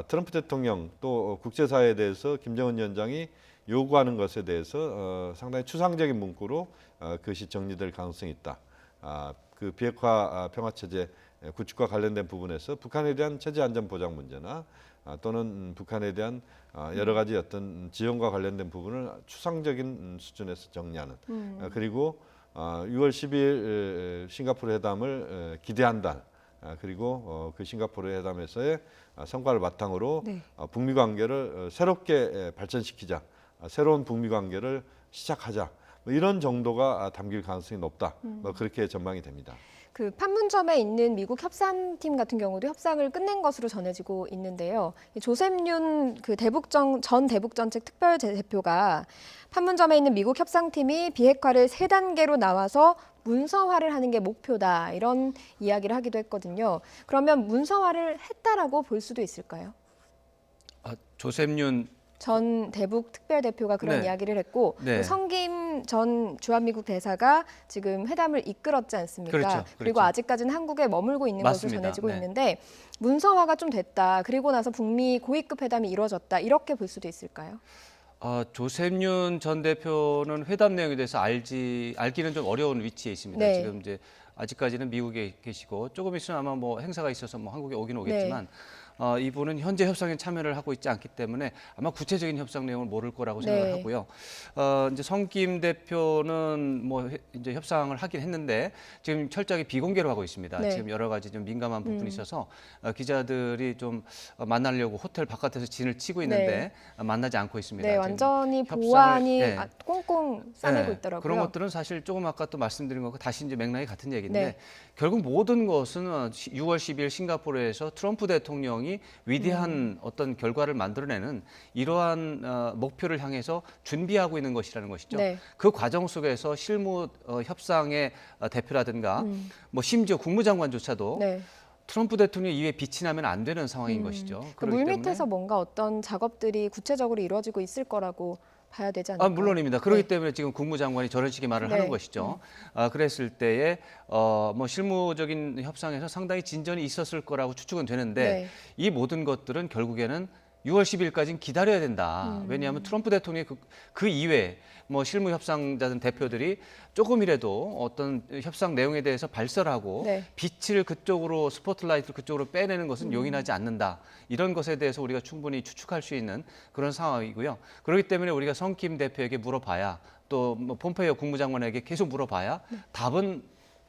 트럼프 대통령 또 국제사회에 대해서 김정은 위원장이 요구하는 것에 대해서 상당히 추상적인 문구로 그것이 정리될 가능성이 있다. 그 비핵화 평화체제 구축과 관련된 부분에서 북한에 대한 체제 안전 보장 문제나 또는 북한에 대한 여러 가지 어떤 지원과 관련된 부분을 추상적인 수준에서 정리하는 그리고 6월 10일 싱가포르 회담을 기대한다. 그리고 그 싱가포르 회담에서의 성과를 바탕으로 네. 북미 관계를 새롭게 발전시키자. 새로운 북미 관계를 시작하자. 뭐 이런 정도가 담길 가능성이 높다. 뭐 그렇게 전망이 됩니다. 그 판문점에 있는 미국 협상팀 같은 경우도 협상을 끝낸 것으로 전해지고 있는데요. 조셉 윤 그 전 대북정책 특별 대표가 판문점에 있는 미국 협상팀이 비핵화를 3단계로 나와서 문서화를 하는 게 목표다 이런 이야기를 하기도 했거든요. 그러면 문서화를 했다라고 볼 수도 있을까요? 조셉윤 전 대북 특별대표가 그런 네. 이야기를 했고 네. 또 성김 전 주한미국 대사가 지금 회담을 이끌었지 않습니까? 그렇죠. 그리고 그렇죠. 아직까지는 한국에 머물고 있는 것으로 맞습니다. 전해지고 네. 있는데 문서화가 좀 됐다. 그리고 나서 북미 고위급 회담이 이루어졌다. 이렇게 볼 수도 있을까요? 조셉윤 전 대표는 회담 내용에 대해서 알기는 좀 어려운 위치에 있습니다. 네. 지금 이제 아직까지는 미국에 계시고 조금 있으면 아마 뭐 행사가 있어서 뭐 한국에 오긴 오겠지만 이분은 현재 협상에 참여를 하고 있지 않기 때문에 아마 구체적인 협상 내용을 모를 거라고 생각을 하고요. 이제 성김 대표는 뭐 이제 협상을 하긴 했는데 지금 철저하게 비공개로 하고 있습니다. 네. 지금 여러 가지 좀 민감한 부분이 있어서 기자들이 좀 만나려고 호텔 바깥에서 진을 치고 있는데 만나지 않고 있습니다. 네, 지금 완전히 협상을- 보안이 네. 꽁꽁 싸매고 네, 있더라고요. 그런 것들은 사실 조금 아까 또 말씀드린 거고 다시 이제 맥락이 같은 얘기인데 네. 결국 모든 것은 6월 10일 싱가포르에서 트럼프 대통령이 위대한 어떤 결과를 만들어내는 이러한 목표를 향해서 준비하고 있는 것이라는 것이죠. 네. 그 과정 속에서 실무 협상의 대표라든가 뭐 심지어 국무장관조차도 네. 트럼프 대통령 이외에 빛이 나면 안 되는 상황인 것이죠. 그 그렇기 물 때문에 밑에서 뭔가 어떤 작업들이 구체적으로 이루어지고 있을 거라고 봐야 되지 않을까요? 물론입니다. 그렇기 때문에 지금 국무장관이 저런 식의 말을 하는 것이죠. 그랬을 때에 뭐 실무적인 협상에서 상당히 진전이 있었을 거라고 추측은 되는데 이 모든 것들은 결국에는 6월 10일까지는 기다려야 된다. 왜냐하면 트럼프 대통령이 그 이외에 뭐 실무 협상자든 대표들이 조금이라도 어떤 협상 내용에 대해서 발설하고 빛을 그쪽으로 스포트라이트를 그쪽으로 빼내는 것은 용인하지 않는다. 이런 것에 대해서 우리가 충분히 추측할 수 있는 그런 상황이고요. 그렇기 때문에 우리가 성김 대표에게 물어봐야 또 뭐 폼페이오 국무장관에게 계속 물어봐야 답은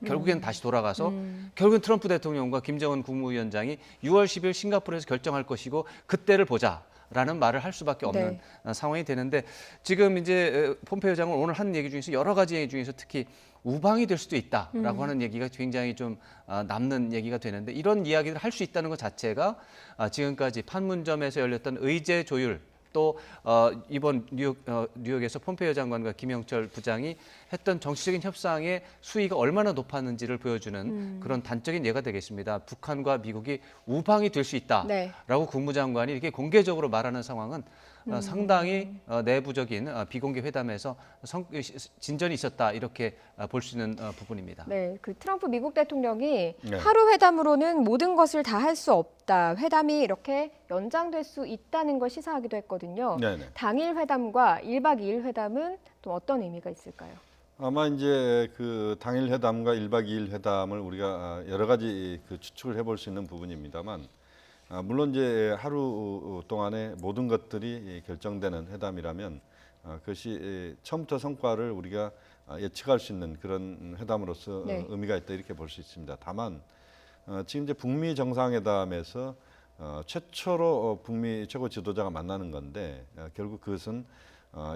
결국엔 다시 돌아가서 결국엔 트럼프 대통령과 김정은 국무위원장이 6월 10일 싱가포르에서 결정할 것이고 그때를 보자라는 말을 할 수밖에 없는 상황이 되는데 지금 이제 폼페이오 장관 오늘 한 얘기 중에서 여러 가지 얘기 중에서 특히 우방이 될 수도 있다라고 하는 얘기가 굉장히 좀 남는 얘기가 되는데 이런 이야기를 할 수 있다는 것 자체가 지금까지 판문점에서 열렸던 의제 조율 또 이번 뉴욕에서 폼페이오 장관과 김영철 부장이 했던 정치적인 협상의 수위가 얼마나 높았는지를 보여주는 그런 단적인 예가 되겠습니다. 북한과 미국이 우방이 될 수 있다라고 국무장관이 이렇게 공개적으로 말하는 상황은 상당히 내부적인 비공개 회담에서 진전이 있었다 이렇게 볼 수 있는 부분입니다. 네, 그 트럼프 미국 대통령이 하루 회담으로는 모든 것을 다 할 수 없다. 회담이 이렇게 연장될 수 있다는 걸 시사하기도 했거든요. 당일 회담과 1박 2일 회담은 또 어떤 의미가 있을까요? 아마 이제 그 당일 회담과 1박 2일 회담을 우리가 여러 가지 그 추측을 해볼 수 있는 부분입니다만 물론 이제 하루 동안에 모든 것들이 결정되는 회담이라면 그것이 처음부터 성과를 우리가 예측할 수 있는 그런 회담으로서 의미가 있다 이렇게 볼 수 있습니다. 다만 지금 이제 북미 정상회담에서 최초로 북미 최고 지도자가 만나는 건데 결국 그것은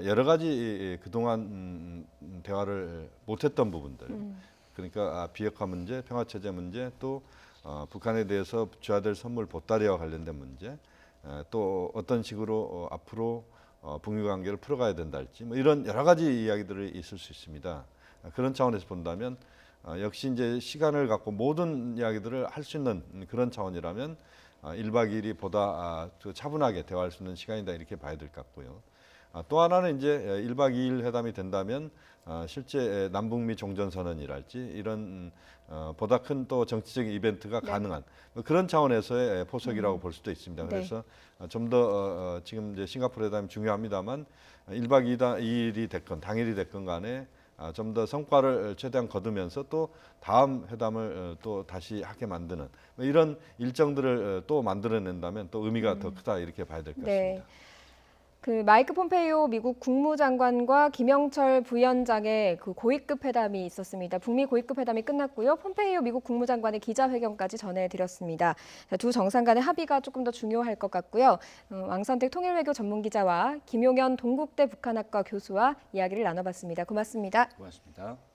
여러 가지 그동안 대화를 못했던 부분들 그러니까 비핵화 문제, 평화체제 문제 또 북한에 대해서 줘야 될 선물 보따리와 관련된 문제 또 어떤 식으로 앞으로 북미 관계를 풀어가야 된다 할지 뭐 이런 여러 가지 이야기들이 있을 수 있습니다. 그런 차원에서 본다면 역시 이제 시간을 갖고 모든 이야기들을 할 수 있는 그런 차원이라면 1박 2일이 보다 차분하게 대화할 수 있는 시간이다 이렇게 봐야 될 것 같고요. 또 하나는 이제 1박 2일 회담이 된다면 실제 남북미 종전선언이랄지 이런 보다 큰 또 정치적인 이벤트가 가능한 그런 차원에서의 포석이라고 볼 수도 있습니다. 그래서 좀 더 지금 이제 싱가포르 회담이 중요합니다만 1박 2일이 됐건 당일이 됐건 간에 좀 더 성과를 최대한 거두면서 또 다음 회담을 또 다시 하게 만드는 이런 일정들을 또 만들어낸다면 또 의미가 더 크다 이렇게 봐야 될 것 같습니다. 그 마이크 폼페이오 미국 국무장관과 김영철 부위원장의 그 고위급 회담이 있었습니다. 북미 고위급 회담이 끝났고요. 폼페이오 미국 국무장관의 기자회견까지 전해드렸습니다. 두 정상 간의 합의가 조금 더 중요할 것 같고요. 왕선택 통일외교 전문기자와 김용현 동국대 북한학과 교수와 이야기를 나눠봤습니다. 고맙습니다. 고맙습니다.